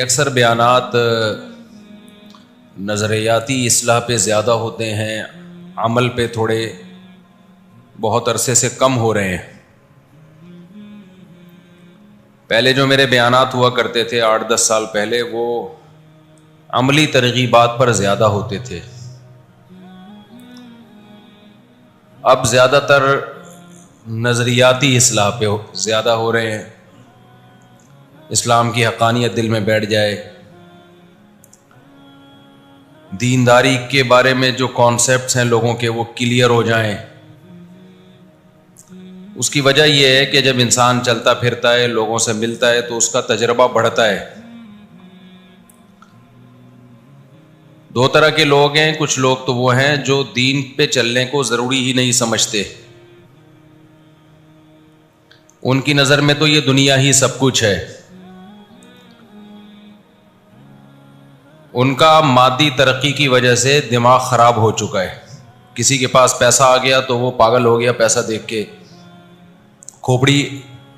اکثر بیانات نظریاتی اصلاح پہ زیادہ ہوتے ہیں، عمل پہ تھوڑے بہت عرصے سے کم ہو رہے ہیں۔ پہلے جو میرے بیانات ہوا کرتے تھے 8-10 سال پہلے، وہ عملی ترغیبات پر زیادہ ہوتے تھے۔ اب زیادہ تر نظریاتی اصلاح پہ زیادہ ہو رہے ہیں، اسلام کی حقانیت دل میں بیٹھ جائے، دینداری کے بارے میں جو کانسیپٹس ہیں لوگوں کے وہ کلیئر ہو جائیں۔ اس کی وجہ یہ ہے کہ جب انسان چلتا پھرتا ہے، لوگوں سے ملتا ہے، تو اس کا تجربہ بڑھتا ہے۔ دو طرح کے لوگ ہیں، کچھ لوگ تو وہ ہیں جو دین پہ چلنے کو ضروری ہی نہیں سمجھتے، ان کی نظر میں تو یہ دنیا ہی سب کچھ ہے۔ ان کا مادی ترقی کی وجہ سے دماغ خراب ہو چکا ہے۔ کسی کے پاس پیسہ آ گیا تو وہ پاگل ہو گیا، پیسہ دیکھ کے کھوپڑی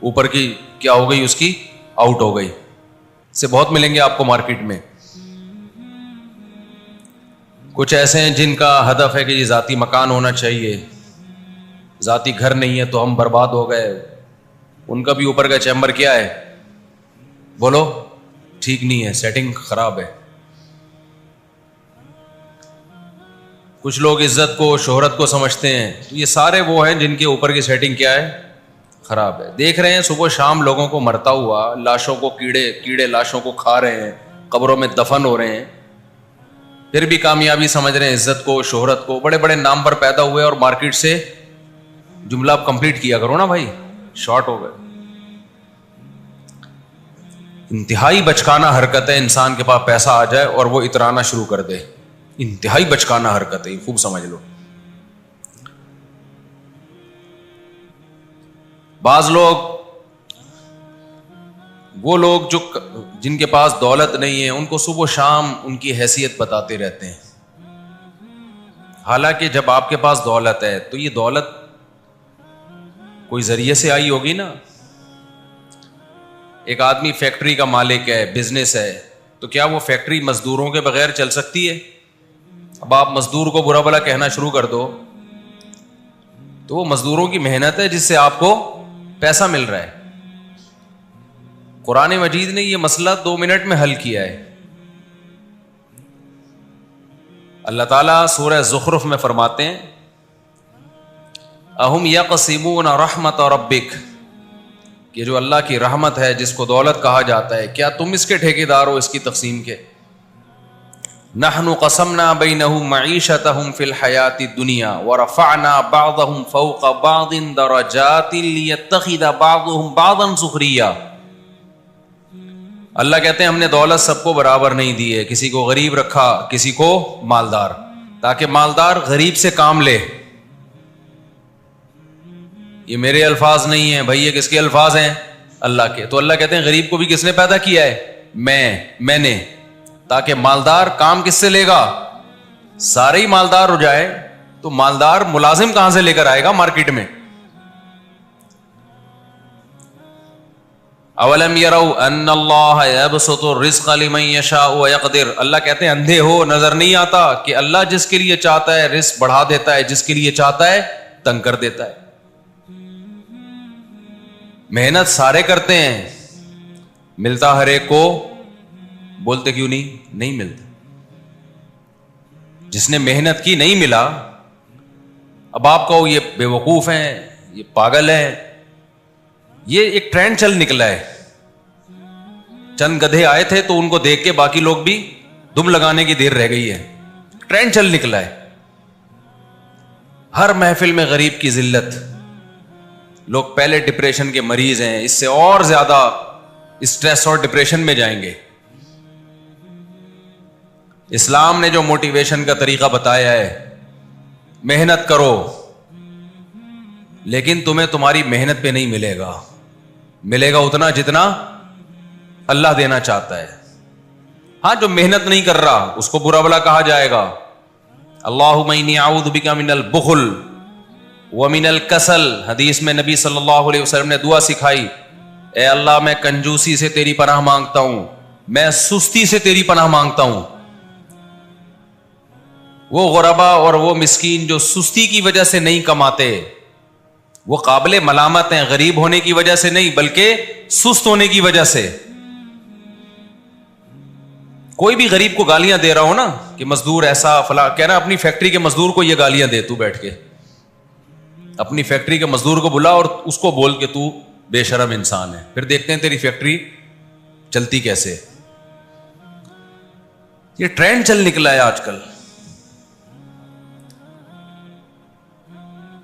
اوپر کی کیا ہو گئی، اس کی آؤٹ ہو گئی۔ اس سے بہت ملیں گے آپ کو مارکیٹ میں۔ کچھ ایسے ہیں جن کا ہدف ہے کہ یہ ذاتی مکان ہونا چاہیے، ذاتی گھر نہیں ہے تو ہم برباد ہو گئے۔ ان کا بھی اوپر کا چیمبر کیا ہے، بولو، ٹھیک نہیں ہے، سیٹنگ خراب ہے۔ کچھ لوگ عزت کو، شہرت کو سمجھتے ہیں، تو یہ سارے وہ ہیں جن کے اوپر کی سیٹنگ کیا ہے، خراب ہے۔ دیکھ رہے ہیں صبح شام لوگوں کو مرتا ہوا، لاشوں کو کیڑے لاشوں کو کھا رہے ہیں، قبروں میں دفن ہو رہے ہیں، پھر بھی کامیابی سمجھ رہے ہیں، عزت کو، شہرت کو، بڑے بڑے نام پر پیدا ہوئے، اور مارکیٹ سے جملہ آپ کمپلیٹ کیا کرو نا بھائی، شارٹ ہو گئے۔ انتہائی بچکانہ حرکت ہے انسان کے پاس پیسہ آ جائے اور وہ اترانا شروع کر دے، انتہائی بچکانہ حرکت ہے، خوب سمجھ لو۔ بعض لوگ، وہ لوگ جن کے پاس دولت نہیں ہے، ان کو صبح و شام ان کی حیثیت بتاتے رہتے ہیں، حالانکہ جب آپ کے پاس دولت ہے تو یہ دولت کوئی ذریعے سے آئی ہوگی نا۔ ایک آدمی فیکٹری کا مالک ہے، بزنس ہے، تو کیا وہ فیکٹری مزدوروں کے بغیر چل سکتی ہے؟ اب آپ مزدور کو برا بھلا کہنا شروع کر دو تو وہ مزدوروں کی محنت ہے جس سے آپ کو پیسہ مل رہا ہے۔ قرآن مجید نے یہ مسئلہ 2 منٹ میں حل کیا ہے۔ اللہ تعالیٰ سورہ زخرف میں فرماتے ہیں، اہم یقسمون رحمت ربک، کہ جو اللہ کی رحمت ہے جس کو دولت کہا جاتا ہے، کیا تم اس کے ٹھیکیدار ہو، اس کی تقسیم کے؟ نحن قسمنا بینہم معیشتہم فی الحیاۃ الدنیا ورفعنا بعضہم فوق بعض درجات لیتخذ بعضہم بعضا سخریا۔ اللہ کہتے ہیں ہم نے دولت سب کو برابر نہیں دی ہے، کسی کو غریب رکھا، کسی کو مالدار، تاکہ مالدار غریب سے کام لے۔ یہ میرے الفاظ نہیں ہیں بھائی، یہ کس کے الفاظ ہیں؟ اللہ کے۔ تو اللہ کہتے ہیں غریب کو بھی کس نے پیدا کیا ہے؟ میں نے، تاکہ مالدار کام کس سے لے گا؟ سارے ہی مالدار ہو جائے تو مالدار ملازم کہاں سے لے کر آئے گا مارکیٹ میں؟ اولم یروا ان اللہ یبسط الرزق لمن یشاء ویقدر، اللہ کہتے ہیں اندھے ہو، نظر نہیں آتا کہ اللہ جس کے لیے چاہتا ہے رزق بڑھا دیتا ہے، جس کے لیے چاہتا ہے تنگ کر دیتا ہے۔ محنت سارے کرتے ہیں، ملتا ہر ایک کو، بولتے کیوں نہیں ملتا؟ جس نے محنت کی نہیں ملا، اب آپ کہو یہ بے وقوف ہیں، یہ پاگل ہیں۔ یہ ایک ٹرینڈ چل نکلا ہے، چند گدھے آئے تھے تو ان کو دیکھ کے باقی لوگ بھی دم لگانے کی دیر رہ گئی ہے، ٹرینڈ چل نکلا ہے۔ ہر محفل میں غریب کی ذلت، لوگ پہلے ڈپریشن کے مریض ہیں، اس سے اور زیادہ اسٹریس اور ڈپریشن میں جائیں گے۔ اسلام نے جو موٹیویشن کا طریقہ بتایا ہے، محنت کرو، لیکن تمہیں تمہاری محنت پہ نہیں ملے گا، ملے گا اتنا جتنا اللہ دینا چاہتا ہے۔ ہاں، جو محنت نہیں کر رہا اس کو برا بھلا کہا جائے گا۔ اللہم انی اعوذ بک من البخل ومن الکسل، حدیث میں نبی صلی اللہ علیہ وسلم نے دعا سکھائی، اے اللہ میں کنجوسی سے تیری پناہ مانگتا ہوں، میں سستی سے تیری پناہ مانگتا ہوں. وہ غربا اور وہ مسکین جو سستی کی وجہ سے نہیں کماتے, وہ قابل ملامت ہیں, غریب ہونے کی وجہ سے نہیں بلکہ سست ہونے کی وجہ سے. کوئی بھی غریب کو گالیاں دے رہا ہو نا کہ مزدور ایسا فلاں, کہہ رہا اپنی فیکٹری کے مزدور کو یہ گالیاں دے, تو بیٹھ کے اپنی فیکٹری کے مزدور کو بلا اور اس کو بول کہ تو بے شرم انسان ہے, پھر دیکھتے ہیں تیری فیکٹری چلتی کیسے. یہ ٹرینڈ چل نکلا ہے آج کل.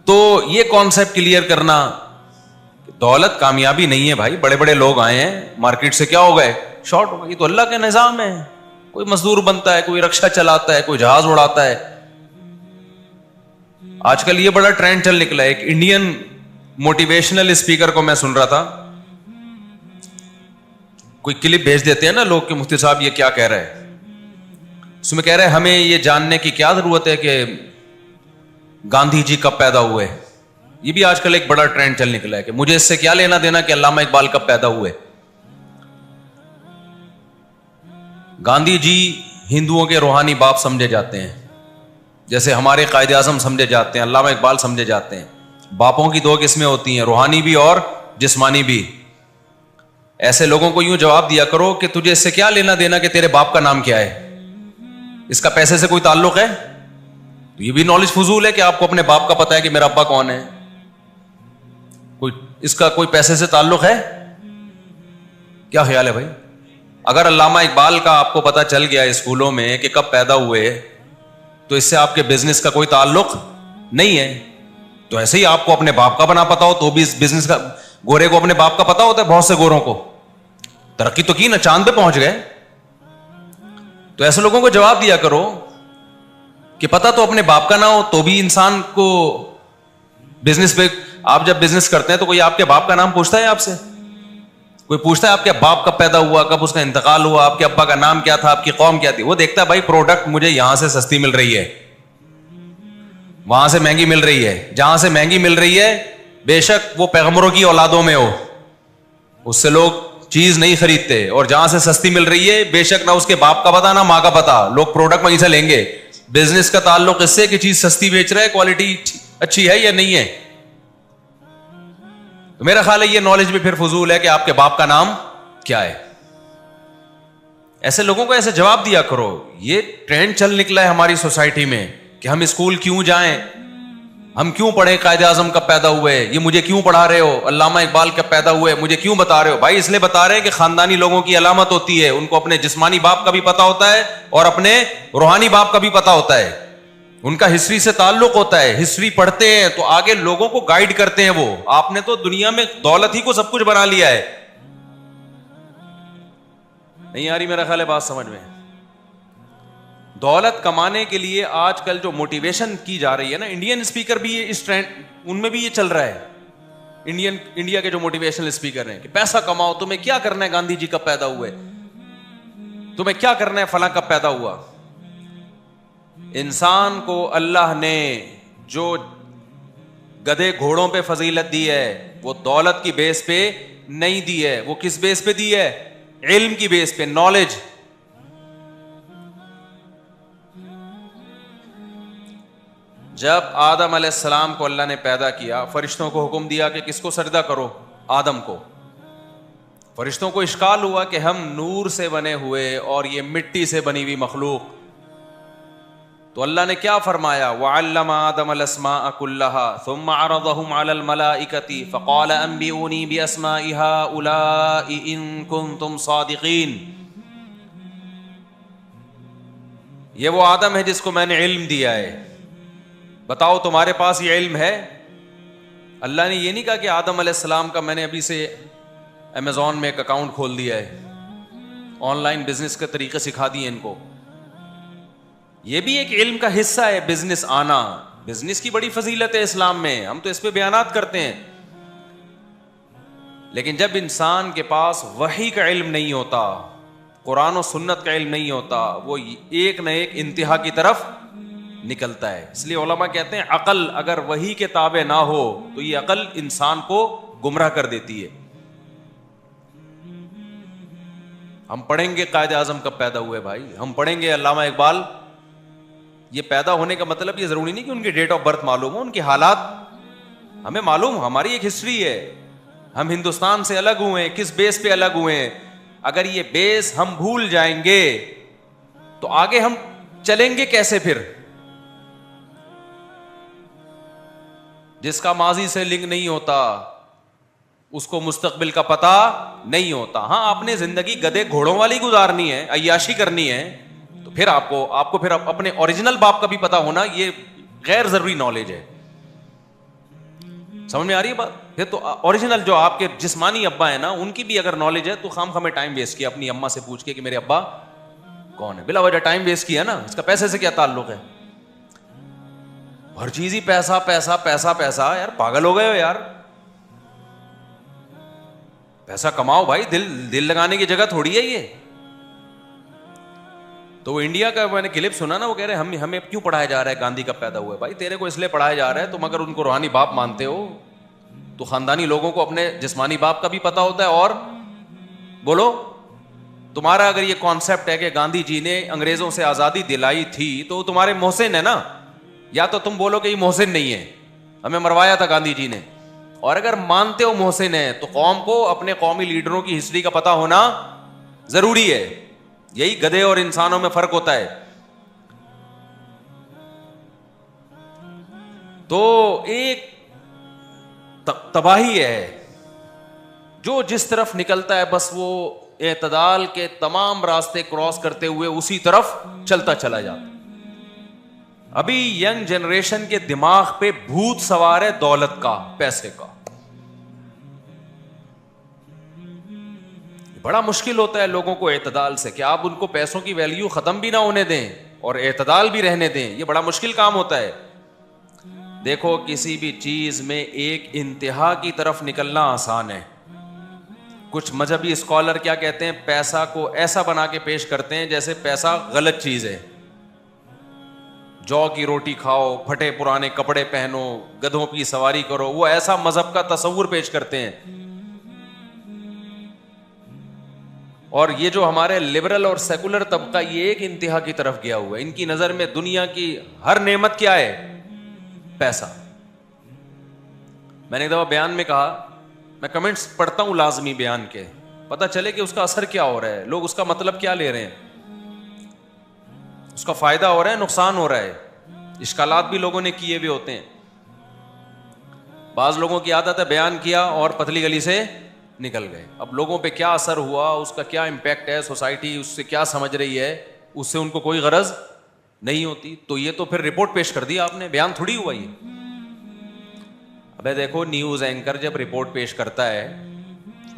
تو یہ کانسیپٹ کلیئر کرنا, دولت کامیابی نہیں ہے بھائی. بڑے بڑے لوگ آئے ہیں مارکیٹ سے, کیا ہو گئے, شارٹ ہو گئے. یہ تو اللہ کا نظام ہے. کوئی مزدور بنتا ہے, کوئی رکشہ چلاتا ہے, کوئی جہاز اڑاتا ہے. آج کل یہ بڑا ٹرینڈ چل نکلا ہے. ایک انڈین موٹیویشنل اسپیکر کو میں سن رہا تھا, کوئی کلپ بھیج دیتے ہیں نا لوگ کہ مفتی صاحب یہ کیا کہہ رہے ہیں. اس میں کہہ رہے ہیں ہمیں یہ جاننے کی کیا ضرورت ہے کہ گاندھی جی کب پیدا ہوئے. یہ بھی آج کل ایک بڑا ٹرینڈ چل نکلا ہے کہ مجھے اس سے کیا لینا دینا کہ علامہ اقبال کب پیدا ہوئے. گاندھی جی ہندوؤں کے روحانی باپ سمجھے جاتے ہیں, جیسے ہمارے قائد اعظم سمجھے جاتے ہیں, علامہ اقبال سمجھے جاتے ہیں. باپوں کی دو قسمیں ہوتی ہیں, روحانی بھی اور جسمانی بھی. ایسے لوگوں کو یوں جواب دیا کرو کہ تجھے اس سے کیا لینا دینا کہ تیرے باپ کا نام کیا ہے, اس کا پیسے سے کوئی تعلق ہے. تو یہ بھی نالج فضول ہے کہ آپ کو اپنے باپ کا پتا ہے کہ میرا ابا کون ہے. اس کا کوئی پیسے سے تعلق ہے؟ کیا خیال ہے بھائی؟ اگر علامہ اقبال کا آپ کو پتا چل گیا اسکولوں میں کہ کب پیدا ہوئے, تو اس سے آپ کے بزنس کا کوئی تعلق نہیں ہے. تو ایسے ہی آپ کو اپنے باپ کا بنا پتا ہو تو بھی اس بزنس کا, گورے کو اپنے باپ کا پتا ہوتا ہے, بہت سے گوروں کو ترقی تو کی نا, چاند پہ پہنچ گئے. تو ایسے لوگوں کو جواب دیا کرو کہ پتا تو اپنے باپ کا نہ ہو تو بھی انسان کو بزنس پہ, آپ جب بزنس کرتے ہیں تو کوئی آپ کے باپ کا نام پوچھتا ہے آپ سے؟ کوئی پوچھتا ہے آپ کے باپ کب پیدا ہوا, کب اس کا انتقال ہوا, آپ کے ابا کا نام کیا تھا, آپ کی قوم کیا تھی؟ وہ دیکھتا ہے بھائی پروڈکٹ مجھے یہاں سے سستی مل رہی ہے, وہاں سے مہنگی مل رہی ہے. جہاں سے مہنگی مل رہی ہے بے شک وہ پیغمبروں کی اولادوں میں ہو, اس سے لوگ چیز نہیں خریدتے, اور جہاں سے سستی مل رہی ہے بے شک نہ اس کے باپ کا پتا نہ ماں کا پتا, لوگ پروڈکٹ وہیں سے لیں گے. بزنس کا تعلق اس سے کہ چیز سستی بیچ رہا ہے, کوالٹی اچھی ہے یا نہیں ہے. تو میرا خیال ہے یہ نالج بھی پھر فضول ہے کہ آپ کے باپ کا نام کیا ہے. ایسے لوگوں کو ایسے جواب دیا کرو. یہ ٹرینڈ چل نکلا ہے ہماری سوسائٹی میں کہ ہم اسکول کیوں جائیں, ہم کیوں پڑھیں قائد اعظم کب پیدا ہوئے, یہ مجھے کیوں پڑھا رہے ہو, علامہ اقبال کب پیدا ہوئے مجھے کیوں بتا رہے ہو. بھائی اس لیے بتا رہے ہیں کہ خاندانی لوگوں کی علامت ہوتی ہے, ان کو اپنے جسمانی باپ کا بھی پتا ہوتا ہے اور اپنے روحانی باپ کا بھی پتا ہوتا ہے, ان کا ہسٹری سے تعلق ہوتا ہے. ہسٹری پڑھتے ہیں تو آگے لوگوں کو گائیڈ کرتے ہیں. وہ آپ نے تو دنیا میں دولت ہی کو سب کچھ بنا لیا ہے. نہیں آ رہی میرا خیال ہے بات سمجھ میں؟ دولت کمانے کے لیے آج کل جو موٹیویشن کی جا رہی ہے نا, انڈین اسپیکر بھی اس ٹرینڈ, ان میں بھی یہ چل رہا ہے. انڈیا کے جو موٹیویشنل اسپیکر ہیں کہ پیسہ کماؤ, تمہیں کیا کرنا ہے گاندھی جی کب پیدا ہوئے, تمہیں کیا کرنا ہے فلاں کب پیدا ہوا. انسان کو اللہ نے جو گدھے گھوڑوں پہ فضیلت دی ہے وہ دولت کی بیس پہ نہیں دی ہے. وہ کس بیس پہ دی ہے؟ علم کی بیس پہ, نالج. جب آدم علیہ السلام کو اللہ نے پیدا کیا, فرشتوں کو حکم دیا کہ کس کو سجدہ کرو, آدم کو. فرشتوں کو اشکال ہوا کہ ہم نور سے بنے ہوئے اور یہ مٹی سے بنی ہوئی مخلوق. تو اللہ نے کیا فرمایا, وَعَلَّمَ آدَمَ الْأَسْمَاءَ كُلَّهَا ثُمَّ عَرَضَهُمْ عَلَى الْمَلَائِكَةِ فَقَالَ أَنبِئُونِي بِأَسْمَاءِ هَؤُلَاءِ إِن كُنتُمْ صَادِقِينَ. یہ وہ آدم ہے جس کو میں نے علم دیا ہے, بتاؤ تمہارے پاس یہ علم ہے. اللہ نے یہ نہیں کہا کہ آدم علیہ السلام کا میں نے ابھی سے امیزون میں ایک اکاؤنٹ کھول دیا ہے, آن لائن بزنس کے طریقے سکھا دیے ان کو. یہ بھی ایک علم کا حصہ ہے بزنس آنا. بزنس کی بڑی فضیلت ہے اسلام میں, ہم تو اس پہ بیانات کرتے ہیں. لیکن جب انسان کے پاس وحی کا علم نہیں ہوتا, قرآن و سنت کا علم نہیں ہوتا, وہ ایک نہ ایک انتہا کی طرف نکلتا ہے. اس لیے علماء کہتے ہیں عقل اگر وحی کے تابع نہ ہو تو یہ عقل انسان کو گمراہ کر دیتی ہے. ہم پڑھیں گے قائد اعظم کب پیدا ہوئے بھائی, ہم پڑھیں گے علامہ اقبال. یہ پیدا ہونے کا مطلب یہ ضروری نہیں کہ ان کی ڈیٹ آف برتھ معلوم ہو, ان کے حالات ہمیں معلوم, ہماری ایک ہسٹری ہے. ہم ہندوستان سے الگ ہوئے ہیں, کس بیس پہ الگ ہوئے ہیں. اگر یہ بیس ہم بھول جائیں گے تو آگے ہم چلیں گے کیسے پھر؟ جس کا ماضی سے لنک نہیں ہوتا اس کو مستقبل کا پتہ نہیں ہوتا. ہاں آپ نے زندگی گدے گھوڑوں والی گزارنی ہے, عیاشی کرنی ہے, تو پھر آپ کو پھر اپنے اوریجنل باپ کا بھی پتہ ہونا یہ غیر ضروری نالج ہے. سمجھ میں آ رہی ہے بات؟ پھر تو اوریجنل جو آپ کے جسمانی ابا ہیں نا ان کی بھی اگر نالج ہے تو خام خامے ٹائم ویسٹ کیا اپنی اماں سے پوچھ کے کہ میرے ابا کون ہے, بلا وجہ ٹائم ویسٹ کیا نا, اس کا پیسے سے کیا تعلق ہے؟ ہر چیز ہی پیسہ پیسہ پیسہ پیسہ, یار پاگل ہو گئے ہو یار. پیسہ کماؤ بھائی, دل لگانے کی جگہ تھوڑی ہے یہ. تو وہ انڈیا کا میں نے کلپ سنا نا, وہ کہہ رہے ہیں ہمیں کیوں پڑھایا جا رہا ہے گاندھی کب پیدا ہوا ہے. بھائی تیرے کو اس لیے پڑھایا جا رہا ہے, تم اگر ان کو روحانی باپ مانتے ہو تو خاندانی لوگوں کو اپنے جسمانی باپ کا بھی پتہ ہوتا ہے. اور بولو, تمہارا اگر یہ کانسیپٹ ہے کہ گاندھی جی نے انگریزوں سے آزادی دلائی تھی تو تمہارے محسن ہے نا, یا تو تم بولو کہ یہ محسن نہیں ہے, ہمیں مروایا تھا گاندھی جی نے. اور اگر مانتے ہو محسن ہے تو قوم کو اپنے قومی لیڈروں کی ہسٹری کا پتہ ہونا ضروری ہے. یہی گدھے اور انسانوں میں فرق ہوتا ہے. تو ایک تباہی ہے جو جس طرف نکلتا ہے بس وہ اعتدال کے تمام راستے کراس کرتے ہوئے اسی طرف چلتا چلا جاتا. ابھی ینگ جنریشن کے دماغ پہ بھوت سوار ہے دولت کا, پیسے کا. بڑا مشکل ہوتا ہے لوگوں کو اعتدال سے کہ آپ ان کو پیسوں کی ویلیو ختم بھی نہ ہونے دیں اور اعتدال بھی رہنے دیں. یہ بڑا مشکل کام ہوتا ہے. دیکھو کسی بھی چیز میں ایک انتہا کی طرف نکلنا آسان ہے. کچھ مذہبی اسکالر کیا کہتے ہیں, پیسہ کو ایسا بنا کے پیش کرتے ہیں جیسے پیسہ غلط چیز ہے. جو کی روٹی کھاؤ, پھٹے پرانے کپڑے پہنو, گدھوں کی سواری کرو, وہ ایسا مذہب کا تصور پیش کرتے ہیں. اور یہ جو ہمارے لبرل اور سیکولر طبقہ یہ ایک انتہا کی طرف گیا ہوا ہے. ان کی نظر میں دنیا کی ہر نعمت کیا ہے؟ پیسہ. میں نے ایک دفعہ بیان میں کہا, میں کمنٹس پڑھتا ہوں لازمی بیان کے, پتہ چلے کہ اس کا اثر کیا ہو رہا ہے, لوگ اس کا مطلب کیا لے رہے ہیں, اس کا فائدہ ہو رہا ہے نقصان ہو رہا ہے. اشکالات بھی لوگوں نے کیے ہوئے ہوتے ہیں. بعض لوگوں کی عادت ہے بیان کیا اور پتلی گلی سے نکل گئے. اب لوگوں پہ کیا اثر ہوا, اس کا کیا امپیکٹ ہے, سوسائٹی اس سے کیا سمجھ رہی ہے, اس سے ان کو کوئی غرض نہیں ہوتی. تو یہ تو پھر رپورٹ پیش کر دی آپ نے, بیان تھوڑی ہوا یہ. ابے دیکھو نیوز اینکر جب رپورٹ پیش کرتا ہے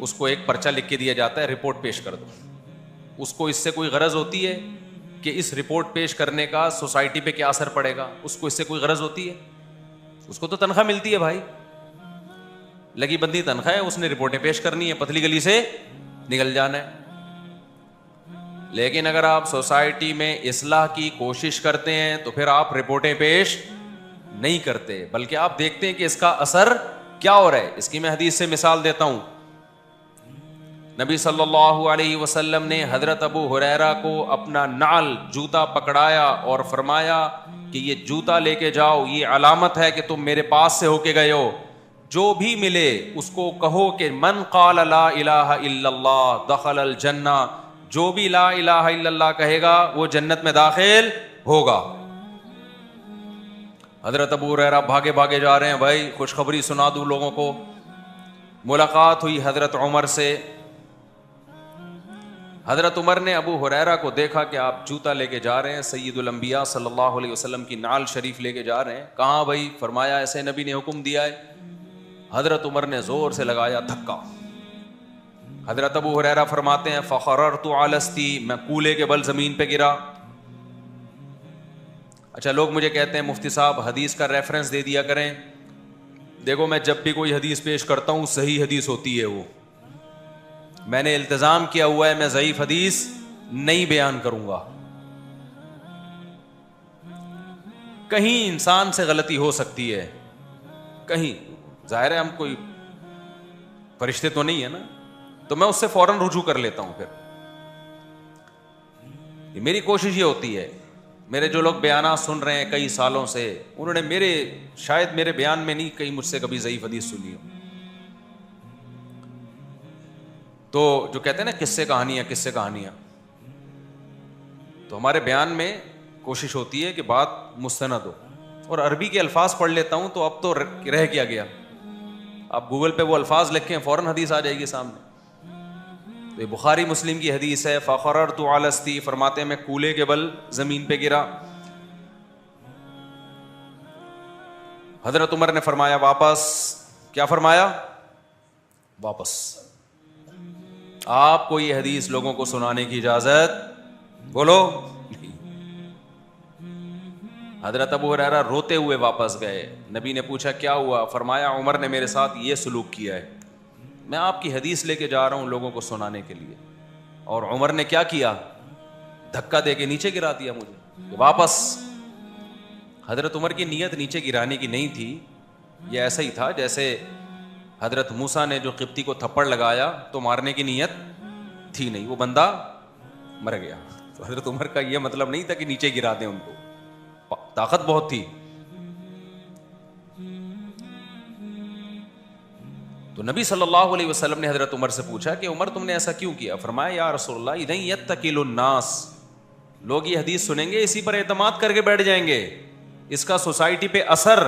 اس کو ایک پرچہ لکھ کے دیا جاتا ہے, رپورٹ پیش کر دو. اس کو اس سے کوئی غرض ہوتی ہے کہ اس رپورٹ پیش کرنے کا سوسائٹی پہ کیا اثر پڑے گا؟ اس کو اس سے کوئی غرض ہوتی ہے؟ اس کو تو تنخواہ ملتی ہے بھائی, لگی بندی تنخواہ ہے, اس نے رپورٹیں پیش کرنی ہے, پتلی گلی سے نکل جانا ہے. لیکن اگر آپ سوسائٹی میں اصلاح کی کوشش کرتے ہیں تو پھر آپ رپورٹیں پیش نہیں کرتے, بلکہ آپ دیکھتے ہیں کہ اس کا اثر کیا ہو رہا ہے. اس کی میں حدیث سے مثال دیتا ہوں. نبی صلی اللہ علیہ وسلم نے حضرت ابو ہریرہ کو اپنا نعل جوتا پکڑایا اور فرمایا کہ یہ جوتا لے کے جاؤ, یہ علامت ہے کہ تم میرے پاس سے ہو کے گئے ہو. جو بھی ملے اس کو کہو کہ من قال لا الہ الا اللہ دخل الجنہ, جو بھی لا الہ الا اللہ کہے گا وہ جنت میں داخل ہوگا. حضرت ابو ہریرہ بھاگے بھاگے جا رہے ہیں, بھائی خوشخبری سنا دوں لوگوں کو. ملاقات ہوئی حضرت عمر سے. حضرت عمر نے ابو ہریرہ کو دیکھا کہ آپ جوتا لے کے جا رہے ہیں, سید الانبیاء صلی اللہ علیہ وسلم کی نعل شریف لے کے جا رہے ہیں. کہاں بھائی؟ فرمایا ایسے نبی نے حکم دیا ہے. حضرت عمر نے زور سے لگایا دھکا. حضرت ابو ہریرہ فرماتے ہیں فخررت علی استی, میں کولے کے بل زمین پہ گرا. اچھا لوگ مجھے کہتے ہیں مفتی صاحب حدیث کا ریفرنس دے دیا کریں. دیکھو میں جب بھی کوئی حدیث پیش کرتا ہوں صحیح حدیث ہوتی ہے, وہ میں نے التزام کیا ہوا ہے میں ضعیف حدیث نہیں بیان کروں گا. کہیں انسان سے غلطی ہو سکتی ہے, کہیں, ظاہر ہے ہم کوئی فرشتے تو نہیں ہے نا, تو میں اس سے فوراً رجوع کر لیتا ہوں. پھر میری کوشش یہ ہوتی ہے, میرے جو لوگ بیانات سن رہے ہیں کئی سالوں سے, انہوں نے شاید میرے بیان میں نہیں کہیں مجھ سے کبھی ضعیف حدیث سنی ہو. تو جو کہتے ہیں نا قصے کہانیاں, تو ہمارے بیان میں کوشش ہوتی ہے کہ بات مستند ہو. اور عربی کے الفاظ پڑھ لیتا ہوں تو اب تو رہ کیا گیا, آپ گوگل پہ وہ الفاظ لکھیں فوراً حدیث آ جائے گی سامنے. تو یہ بخاری مسلم کی حدیث ہے, فخررت علی استی, فرماتے ہیں میں کولے کے بل زمین پہ گرا. حضرت عمر نے فرمایا واپس. کیا فرمایا؟ واپس. آپ کو یہ حدیث لوگوں کو سنانے کی اجازت بولو نہیں. حضرت ابو ہریرہ روتے ہوئے واپس گئے. نبی نے پوچھا کیا ہوا؟ فرمایا عمر نے میرے ساتھ یہ سلوک کیا ہے, میں آپ کی حدیث لے کے جا رہا ہوں لوگوں کو سنانے کے لیے, اور عمر نے کیا کیا؟ دھکا دے کے نیچے گرا دیا مجھے. واپس. حضرت عمر کی نیت نیچے گرانے کی نہیں تھی, یہ ایسا ہی تھا جیسے حضرت موسیٰ نے جو قبطی کو تھپڑ لگایا تو مارنے کی نیت تھی نہیں, وہ بندہ مر گیا. تو حضرت عمر کا یہ مطلب نہیں تھا کہ نیچے گرا دیں ان کو, طاقت بہت تھی. تو نبی صلی اللہ علیہ وسلم نے حضرت عمر سے پوچھا کہ عمر تم نے ایسا کیوں کیا؟ فرمایا یا رسول اللہ اذن یتکل الناس, لوگ یہ حدیث سنیں گے اسی پر اعتماد کر کے بیٹھ جائیں گے, اس کا سوسائٹی پہ اثر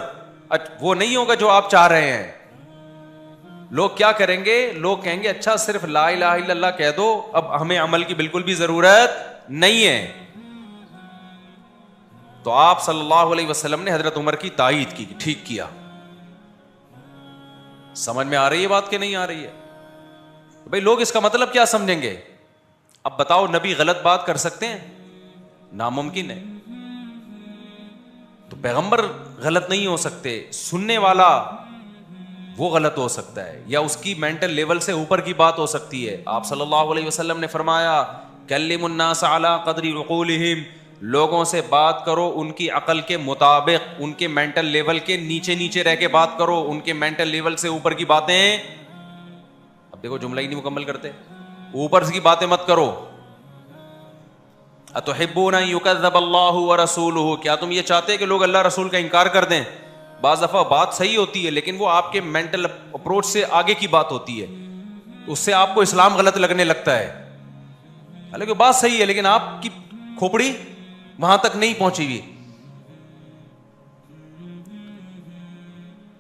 وہ نہیں ہوگا جو آپ چاہ رہے ہیں. لوگ کیا کریں گے؟ لوگ کہیں گے اچھا صرف لا الہ الا اللہ کہہ دو, اب ہمیں عمل کی بالکل بھی ضرورت نہیں ہے. تو آپ صلی اللہ علیہ وسلم نے حضرت عمر کی تائید کی, ٹھیک کیا. سمجھ میں آ رہی ہے بات کہ نہیں آ رہی ہے؟ بھئی لوگ اس کا مطلب کیا سمجھیں گے؟ اب بتاؤ نبی غلط بات کر سکتے ہیں؟ ناممکن ہے. تو پیغمبر غلط نہیں ہو سکتے, سننے والا وہ غلط ہو سکتا ہے, یا اس کی مینٹل لیول سے اوپر کی بات ہو سکتی ہے. آپ صلی اللہ علیہ وسلم نے فرمایا کلم الناس علی قدر عقولہم, لوگوں سے بات کرو ان کی عقل کے مطابق, ان کے مینٹل لیول کے نیچے رہ کے بات کرو, ان کے مینٹل لیول سے اوپر کی باتیں. اب دیکھو جملہ ہی نہیں مکمل کرتے, اوپر کی باتیں مت کرو. اتحبون ان یکذب اللہ ورسولہ, کیا تم یہ چاہتے کہ لوگ اللہ رسول کا انکار کر دیں؟ بعض دفعہ بات صحیح ہوتی ہے لیکن وہ آپ کے مینٹل اپروچ سے آگے کی بات ہوتی ہے, اس سے آپ کو اسلام غلط لگنے لگتا ہے. حالانکہ بات صحیح ہے لیکن آپ کی کھوپڑی وہاں تک نہیں پہنچی ہوئی.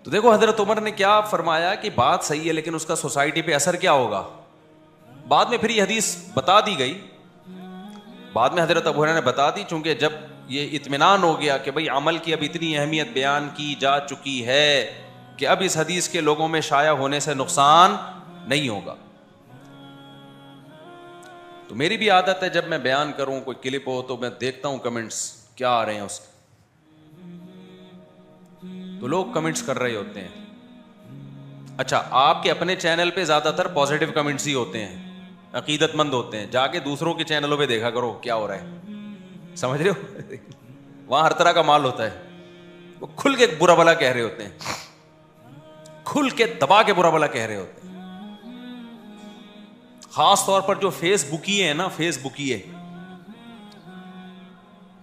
تو دیکھو حضرت عمر نے کیا فرمایا کہ بات صحیح ہے لیکن اس کا سوسائٹی پہ اثر کیا ہوگا. بعد میں پھر یہ حدیث بتا دی گئی, بعد میں حضرت ابو ہریرہ نے بتا دی, چونکہ جب یہ اطمینان ہو گیا کہ بھئی عمل کی اب اتنی اہمیت بیان کی جا چکی ہے کہ اب اس حدیث کے لوگوں میں شائع ہونے سے نقصان نہیں ہوگا. تو میری بھی عادت ہے جب میں بیان کروں کوئی کلپ ہو تو میں دیکھتا ہوں کمنٹس کیا آ رہے ہیں اس کے. تو لوگ کمنٹس کر رہے ہوتے ہیں. اچھا آپ کے اپنے چینل پہ زیادہ تر پازیٹیو کمنٹس ہی ہوتے ہیں, عقیدت مند ہوتے ہیں, جا کے دوسروں کے چینلوں پہ دیکھا کرو کیا ہو رہا ہے, سمجھ رہے ہو؟ وہاں ہر طرح کا مال ہوتا ہے, وہ کھل کے برا بھلا کہہ رہے ہوتے ہیں, کھل کے دبا کے برا بھلا کہہ رہے ہوتے ہیں. خاص طور پر جو فیس بکیے ہیں نا, فیس بکیے,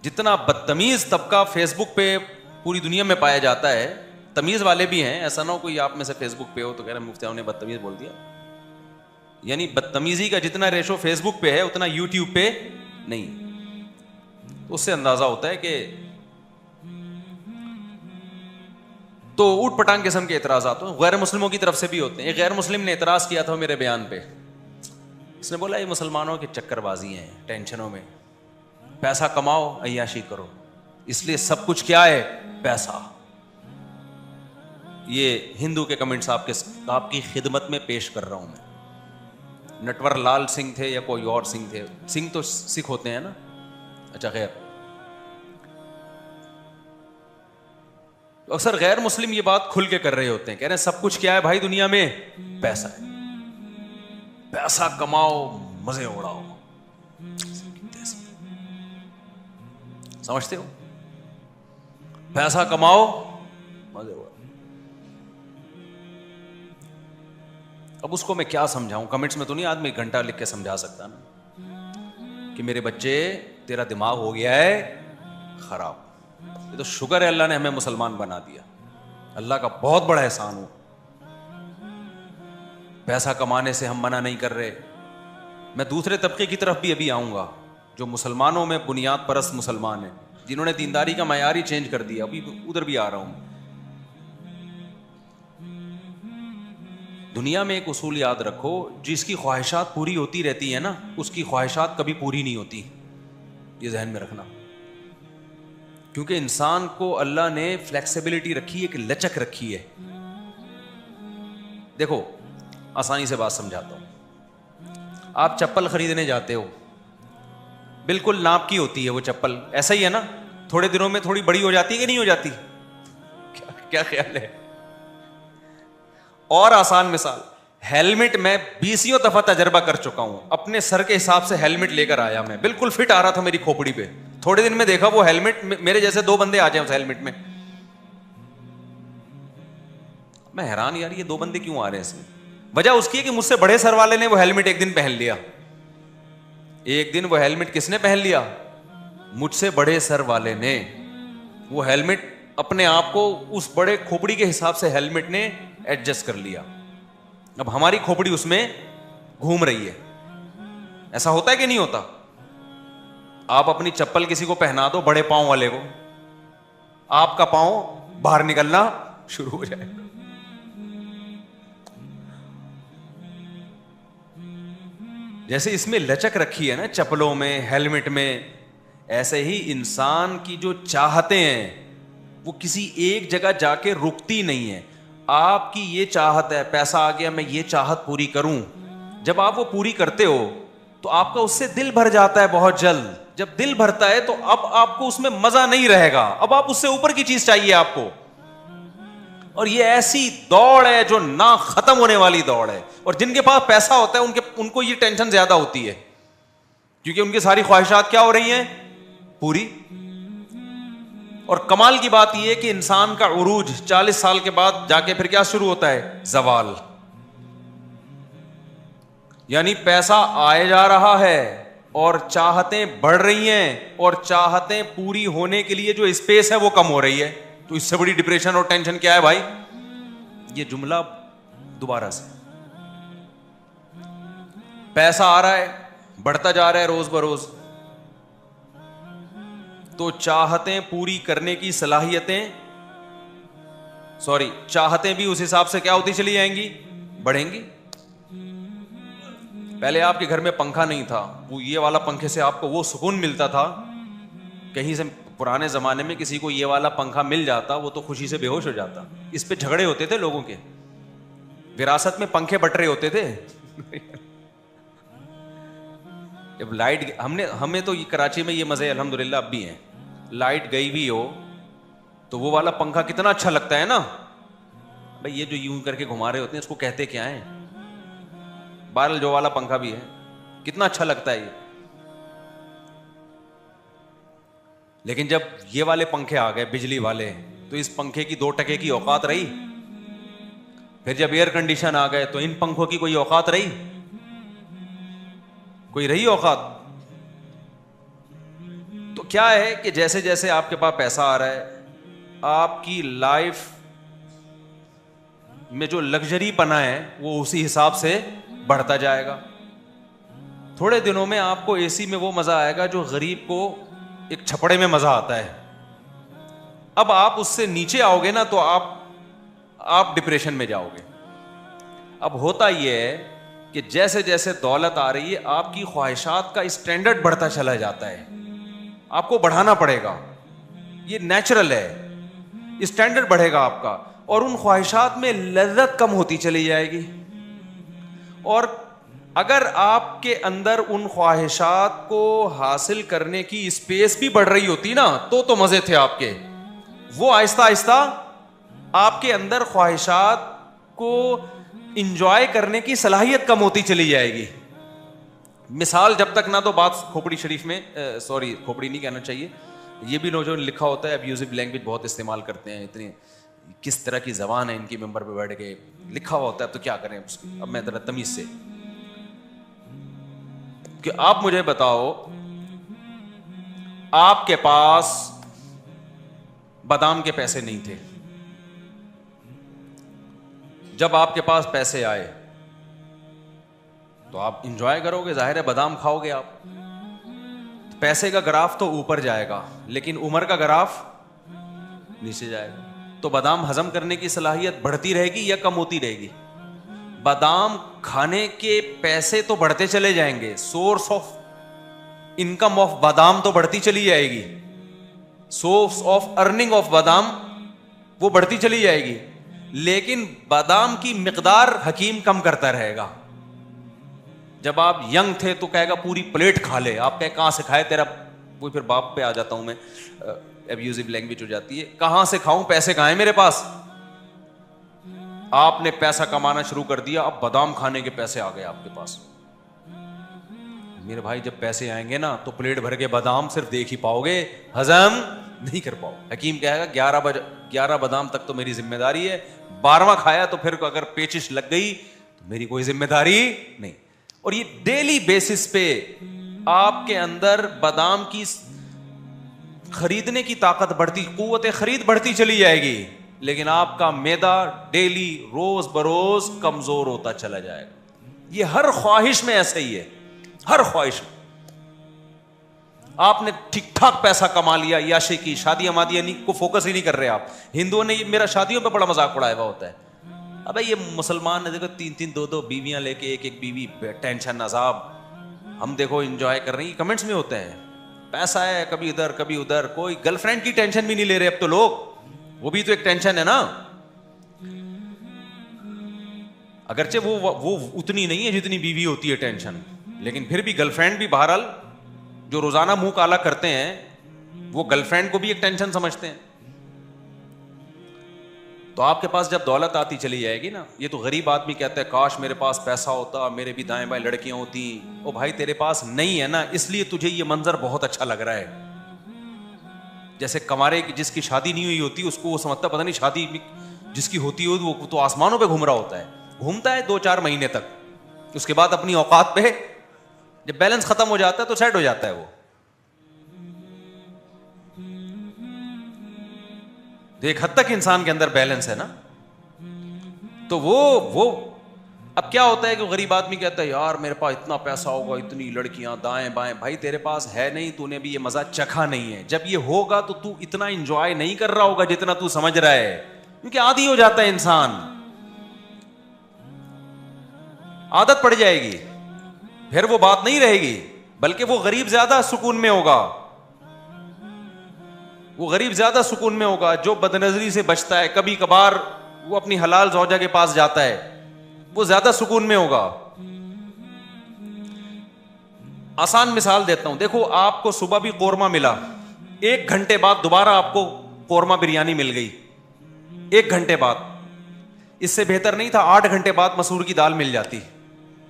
جتنا بدتمیز طبقہ فیس بک پہ پوری دنیا میں پایا جاتا ہے, تمیز والے بھی ہیں, ایسا نہ ہو کوئی آپ میں سے فیس بک پہ ہو تو کہہ رہے ہیں مفتی صاحب نے بدتمیز بول دیا. یعنی بدتمیزی کا جتنا ریشو فیس بک پہ ہے اتنا یوٹیوب پہ نہیں. اس سے اندازہ ہوتا ہے کہ تو اوٹ پٹانگ قسم کے اعتراضات غیر مسلموں کی طرف سے بھی ہوتے ہیں. ایک غیر مسلم نے اعتراض کیا تھا میرے بیان پہ, اس نے بولا یہ مسلمانوں کی چکر بازی ہیں, ٹینشنوں میں, پیسہ کماؤ عیاشی کرو, اس لیے سب کچھ کیا ہے پیسہ. یہ ہندو کے کمنٹس آپ کی خدمت میں پیش کر رہا ہوں میں. نٹور لال سنگھ تھے یا کوئی اور سنگھ تھے, سنگھ تو سکھ ہوتے ہیں نا, اچھا خیر. اکثر غیر مسلم یہ بات کھل کے کر رہے ہوتے ہیں, کہہ رہے ہیں سب کچھ کیا ہے بھائی دنیا میں پیسہ ہے, پیسہ کماؤ مزے اڑاؤ. سمجھتے ہو؟ پیسہ کماؤ مزے اڑاؤ. اب اس کو میں کیا سمجھاؤں, کمنٹس میں تو نہیں آدمی گھنٹہ لکھ کے سمجھا سکتا نا کہ میرے بچے تیرا دماغ ہو گیا ہے خراب. یہ تو شکر ہے اللہ نے ہمیں مسلمان بنا دیا, اللہ کا بہت بڑا احسان ہو. پیسہ کمانے سے ہم منع نہیں کر رہے. میں دوسرے طبقے کی طرف بھی ابھی آؤں گا, جو مسلمانوں میں بنیاد پرست مسلمان ہیں, جنہوں نے دینداری کا معیار ہی چینج کر دیا, ابھی ادھر بھی آ رہا ہوں. دنیا میں ایک اصول یاد رکھو, جس کی خواہشات پوری ہوتی رہتی ہیں نا, اس کی خواہشات کبھی پوری نہیں ہوتی. یہ ذہن میں رکھنا, کیونکہ انسان کو اللہ نے فلیکسیبلٹی رکھی ہے, ایک لچک رکھی ہے. دیکھو آسانی سے بات سمجھاتا ہوں. آپ چپل خریدنے جاتے ہو, بالکل ناپ کی ہوتی ہے وہ چپل, ایسا ہی ہے نا, تھوڑے دنوں میں تھوڑی بڑی ہو جاتی ہے کہ نہیں ہو جاتی؟ کیا خیال ہے؟ اور آسان مثال, ہیلمٹ میں 20 دفعہ تجربہ کر چکا ہوں, اپنے سر کے حساب سے ہیلمٹ لے کر آیا, میں بالکل فٹ آ رہا تھا میری کھوپڑی پہ. تھوڑے دن میں دیکھا وہ ہیلمٹ میرے جیسے 2 بندے آ جائیں اس ہیلمٹ میں. میں حیران, یار یہ 2 بندے کیوں آ رہے ہیں اس میں؟ وجہ اس کی ہے کہ مجھ سے بڑے سر والے نے وہ ہیلمٹ ایک دن پہن لیا. ایک دن وہ ہیلمٹ کس نے پہن لیا؟ مجھ سے بڑے سر والے نے. وہ ہیلمٹ اپنے آپ کو اس بڑے کھوپڑی کے حساب سے ہیلمٹ نے ایڈجسٹ کر لیا. اب ہماری کھوپڑی اس میں گھوم رہی ہے. ایسا ہوتا ہے کہ نہیں ہوتا؟ آپ اپنی چپل کسی کو پہنا دو, بڑے پاؤں والے کو, آپ کا پاؤں باہر نکلنا شروع ہو جائے. جیسے اس میں لچک رکھی ہے نا چپلوں میں, ہیلمٹ میں, ایسے ہی انسان کی جو چاہتے ہیں وہ کسی ایک جگہ جا کے رکتی نہیں ہے. آپ کی یہ چاہت ہے, پیسہ آ گیا میں یہ چاہت پوری کروں. جب آپ وہ پوری کرتے ہو تو آپ کا اس سے دل بھر جاتا ہے بہت جلد. جب دل بھرتا ہے تو اب آپ کو اس میں مزہ نہیں رہے گا, اب آپ اس سے اوپر کی چیز چاہیے آپ کو. اور یہ ایسی دوڑ ہے جو نہ ختم ہونے والی دوڑ ہے. اور جن کے پاس پیسہ ہوتا ہے ان کو یہ ٹینشن زیادہ ہوتی ہے, کیونکہ ان کی ساری خواہشات کیا ہو رہی ہیں؟ پوری. اور کمال کی بات یہ ہے کہ انسان کا عروج 40 سال کے بعد جا کے پھر کیا شروع ہوتا ہے؟ زوال. یعنی پیسہ آئے جا رہا ہے اور چاہتیں بڑھ رہی ہیں, اور چاہتیں پوری ہونے کے لیے جو اسپیس ہے وہ کم ہو رہی ہے. تو اس سے بڑی ڈپریشن اور ٹینشن کیا ہے بھائی؟ یہ جملہ دوبارہ سے, پیسہ آ رہا ہے, بڑھتا جا رہا ہے روز بروز, تو چاہتیں پوری کرنے کی صلاحیتیں, چاہتیں بھی اس حساب سے کیا ہوتی چلی جائیں گی؟ بڑھیں گی. پہلے آپ کے گھر میں پنکھا نہیں تھا, وہ یہ والا پنکھے سے آپ کو وہ سکون ملتا تھا. کہیں سے پرانے زمانے میں کسی کو یہ والا پنکھا مل جاتا, وہ تو خوشی سے بے ہوش ہو جاتا. اس پہ جھگڑے ہوتے تھے لوگوں کے, وراثت میں پنکھے بٹ رہے ہوتے تھے. جب لائٹ, ہمیں تو کراچی میں یہ مزے الحمدللہ اب بھی ہیں, لائٹ گئی بھی ہو تو وہ والا پنکھا کتنا اچھا لگتا ہے نا بھائی. یہ جو یوں کر کے گھما رہے ہوتے ہیں اس کو کہتے کیا ہیں؟ بہرحال جو والا پنکھا بھی ہے کتنا اچھا لگتا ہے یہ. لیکن جب یہ والے پنکھے آ گئے بجلی والے, تو اس پنکھے کی 2 ٹکے کی اوقات رہی. پھر جب ایئر کنڈیشن آ گئے تو ان پنکھوں کی کوئی اوقات رہی؟ کوئی رہی اوقات؟ تو کیا ہے کہ جیسے جیسے آپ کے پاس پیسہ آ رہا ہے, آپ کی لائف میں جو لگژری پنا ہے وہ اسی حساب سے بڑھتا جائے گا. تھوڑے دنوں میں آپ کو اے سی میں وہ مزہ آئے گا جو غریب کو ایک چھپڑے میں مزہ آتا ہے. اب آپ اس سے نیچے آؤ گے نا تو آپ ڈپریشن میں جاؤ گے. اب ہوتا یہ ہے کہ جیسے جیسے دولت آ رہی ہے آپ کی خواہشات کا اسٹینڈرڈ بڑھتا چلا جاتا ہے. آپ کو بڑھانا پڑے گا, یہ نیچرل ہے, اسٹینڈرڈ بڑھے گا آپ کا, اور ان خواہشات میں لذت کم ہوتی چلی جائے گی. اور اگر آپ کے اندر ان خواہشات کو حاصل کرنے کی اسپیس بھی بڑھ رہی ہوتی نا تو مزے تھے آپ کے. وہ آہستہ آہستہ آپ کے اندر خواہشات کو انجوائے کرنے کی صلاحیت کم ہوتی چلی جائے گی. مثال جب تک نہ تو بات کھوپڑی شریف میں, کھوپڑی نہیں کہنا چاہیے, یہ بھی جو لکھا ہوتا ہے, ابیوزو لینگویج بہت استعمال کرتے ہیں, اتنی کس طرح کی زبان ہے ان کی, ممبر پہ بیٹھ کے لکھا ہوا ہوتا ہے, اب تو کیا کریں اس کی. اب میں ذرا تمیز سے کہ آپ مجھے بتاؤ آپ کے پاس بادام کے پیسے نہیں تھے, جب آپ کے پاس پیسے آئے تو آپ انجوائے کرو گے, ظاہر ہے بادام کھاؤ گے آپ. پیسے کا گراف تو اوپر جائے گا لیکن عمر کا گراف نیچے جائے گا. تو بادام ہضم کرنے کی صلاحیت بڑھتی رہے گی یا کم ہوتی رہے گی؟ بادام کھانے کے پیسے تو بڑھتے چلے جائیں گے, سورس آف انکم آف بادام تو بڑھتی چلی جائے گی, سورس آف ارننگ آف بادام وہ بڑھتی چلی جائے گی, لیکن بادام کی مقدار حکیم کم کرتا رہے گا. جب آپ ینگ تھے تو کہے گا پوری پلیٹ کھا لے, آپ کہے کہاں سے کھائے تیرا, وہ پھر باپ پہ آ جاتا ہوں میں, ابیوزو لینگویج ہو جاتی ہے, کہاں سے کھاؤں, پیسے کہاں ہیں میرے پاس. آپ نے پیسہ کمانا شروع کر دیا, اب بادام کھانے کے پیسے آ گئے آپ کے پاس. میرے بھائی جب پیسے آئیں گے نا تو پلیٹ بھر کے بادام صرف دیکھ ہی پاؤ گے, ہضم نہیں کر پاؤ. حکیم کہے گا 11 بادام تک تو میری ذمہ داری ہے, 12واں کھایا تو پھر اگر پیچش لگ گئی تو میری کوئی ذمہ داری نہیں. اور یہ ڈیلی بیسس پہ آپ کے اندر بادام کی خریدنے کی طاقت بڑھتی, قوت خرید بڑھتی چلی جائے گی, لیکن آپ کا معدہ ڈیلی روز بروز کمزور ہوتا چلا جائے گا. یہ ہر خواہش میں ایسا ہی ہے, ہر خواہش میں. آپ نے ٹھیک ٹھاک پیسہ کما لیا, عیاشی کی, شادیاں مادیاں کو فوکس ہی نہیں کر رہے آپ. ہندوؤں نے میرا شادیوں پہ بڑا مذاق اڑایا ہوا ہوتا ہے, ابے یہ مسلمان نے دیکھو 3 بیویاں لے کے ایک بیوی, ٹینشن عذاب. ہم دیکھو انجوائے کر رہے ہیں, کمنٹس میں ہوتے ہیں, پیسہ ہے کبھی ادھر کبھی ادھر. کوئی گرل فرینڈ کی ٹینشن بھی نہیں لے رہے اب تو لوگ, وہ بھی تو ایک ٹینشن ہے نا. اگرچہ وہ اتنی نہیں ہے جتنی بیوی ہوتی ہے ٹینشن, لیکن پھر بھی گرل فرینڈ بھی بہرحال جو روزانہ منہ کالا کرتے ہیں وہ گرل فرینڈ کو بھی ایک ٹینشن سمجھتے ہیں. تو آپ کے پاس جب دولت آتی چلی جائے گی نا, یہ تو غریب آدمی کہتا ہے کاش میرے پاس پیسہ ہوتا, میرے بھی دائیں بائیں لڑکیاں ہوتی. او بھائی تیرے پاس نہیں ہے نا, اس لیے تجھے یہ منظر بہت اچھا لگ رہا ہے. جیسے کمارے جس کی شادی نہیں ہوئی ہوتی اس کو وہ سمجھتا پتہ نہیں شادی جس کی ہوتی ہو وہ تو آسمانوں پہ گھوم رہا ہوتا ہے, گھومتا ہے 2-4 مہینے تک, اس کے بعد اپنی اوقات پہ جب بیلنس ختم ہو جاتا ہے تو سیٹ ہو جاتا ہے. وہ ایک حد تک انسان کے اندر بیلنس ہے نا. تو وہ اب کیا ہوتا ہے کہ غریب آدمی کہتا ہے یار میرے پاس اتنا پیسہ ہوگا, اتنی لڑکیاں دائیں بائیں. بھائی تیرے پاس ہے نہیں, تو نے بھی یہ مزہ چکھا نہیں ہے. جب یہ ہوگا تو اتنا انجوائے نہیں کر رہا ہوگا جتنا تو سمجھ رہا ہے, کیونکہ عادی ہو جاتا ہے انسان, عادت پڑ جائے گی, پھر وہ بات نہیں رہے گی. بلکہ وہ غریب زیادہ سکون میں ہوگا, وہ غریب زیادہ سکون میں ہوگا جو بدنظری سے بچتا ہے, کبھی کبھار وہ اپنی حلال زوجہ کے پاس جاتا ہے, وہ زیادہ سکون میں ہوگا. آسان مثال دیتا ہوں, دیکھو آپ کو صبح بھی قورمہ ملا, 1 گھنٹے بعد دوبارہ آپ کو قورمہ بریانی مل گئی, 1 گھنٹے بعد. اس سے بہتر نہیں تھا 8 گھنٹے بعد مسور کی دال مل جاتی؟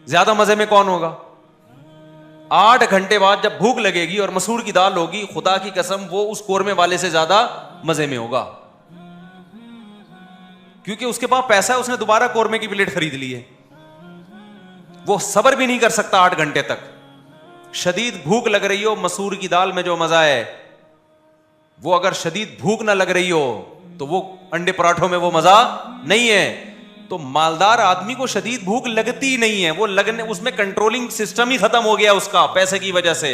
زیادہ مزے میں کون ہوگا؟ 8 گھنٹے بعد جب بھوک لگے گی اور مسور کی دال ہوگی, خدا کی قسم وہ اس قورمے والے سے زیادہ مزے میں ہوگا, کیونکہ اس کے پاس پیسہ ہے, اس نے دوبارہ قورمے کی پلیٹ خرید لی ہے. وہ صبر بھی نہیں کر سکتا 8 گھنٹے تک. شدید بھوک لگ رہی ہو, مسور کی دال میں جو مزہ ہے وہ اگر شدید بھوک نہ لگ رہی ہو تو وہ انڈے پراٹھوں میں وہ مزہ نہیں ہے. تو مالدار آدمی کو شدید بھوک لگتی نہیں ہے, وہ لگنے اس میں کنٹرولنگ سسٹم ہی ختم ہو گیا اس کا پیسے کی وجہ سے,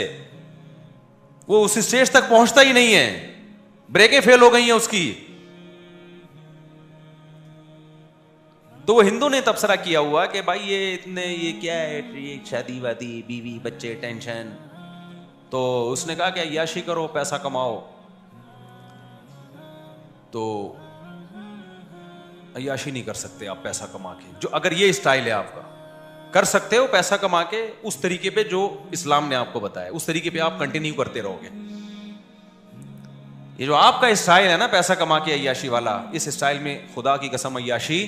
وہ اس اسٹیج تک پہنچتا ہی نہیں ہے, بریکیں فیل ہو گئی ہیں اس کی. تو وہ ہندو نے تبصرہ کیا ہوا کہ بھائی یہ کیا ہے, شادی وادی, بیوی بچے, ٹینشن. تو اس نے کہا کہ عیاشی کرو, پیسہ کماؤ. تو عیاشی نہیں کر سکتے آپ پیسہ کما کے, جو اگر یہ اسٹائل ہے آپ کا, کر سکتے ہو پیسہ کما کے اس طریقے پہ جو اسلام نے آپ کو بتایا, اس طریقے پہ آپ کنٹینیو کرتے رہو گے. یہ جو آپ کا اسٹائل ہے نا پیسہ کما کے عیاشی والا, اس اسٹائل میں خدا کی قسم عیاشی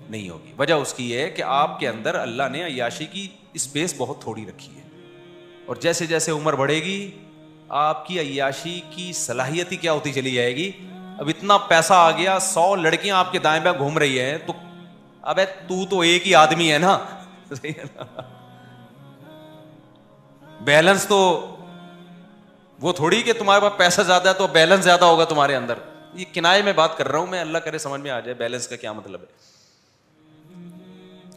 نہیں ہوگی. وجہ اس کی ہے کہ آپ کے اندر اللہ نے عیاشی کی اسپیس بہت تھوڑی رکھی ہے, اور جیسے جیسے عمر بڑھے گی آپ کی عیاشی کی صلاحیت ہی کیا ہوتی چلی جائے گی. اب اتنا پیسہ آ گیا, 100 لڑکیاں آپ کے دائیں بائیں گھوم رہی ہیں, تو ابے تو ایک ہی آدمی ہے نا, بیلنس تو وہ تھوڑی کہ تمہارے پاس پیسہ زیادہ ہے تو بیلنس زیادہ ہوگا تمہارے اندر. یہ کنائے میں بات کر رہا ہوں میں, اللہ کرے سمجھ میں آ جائے بیلنس کا کیا مطلب ہے.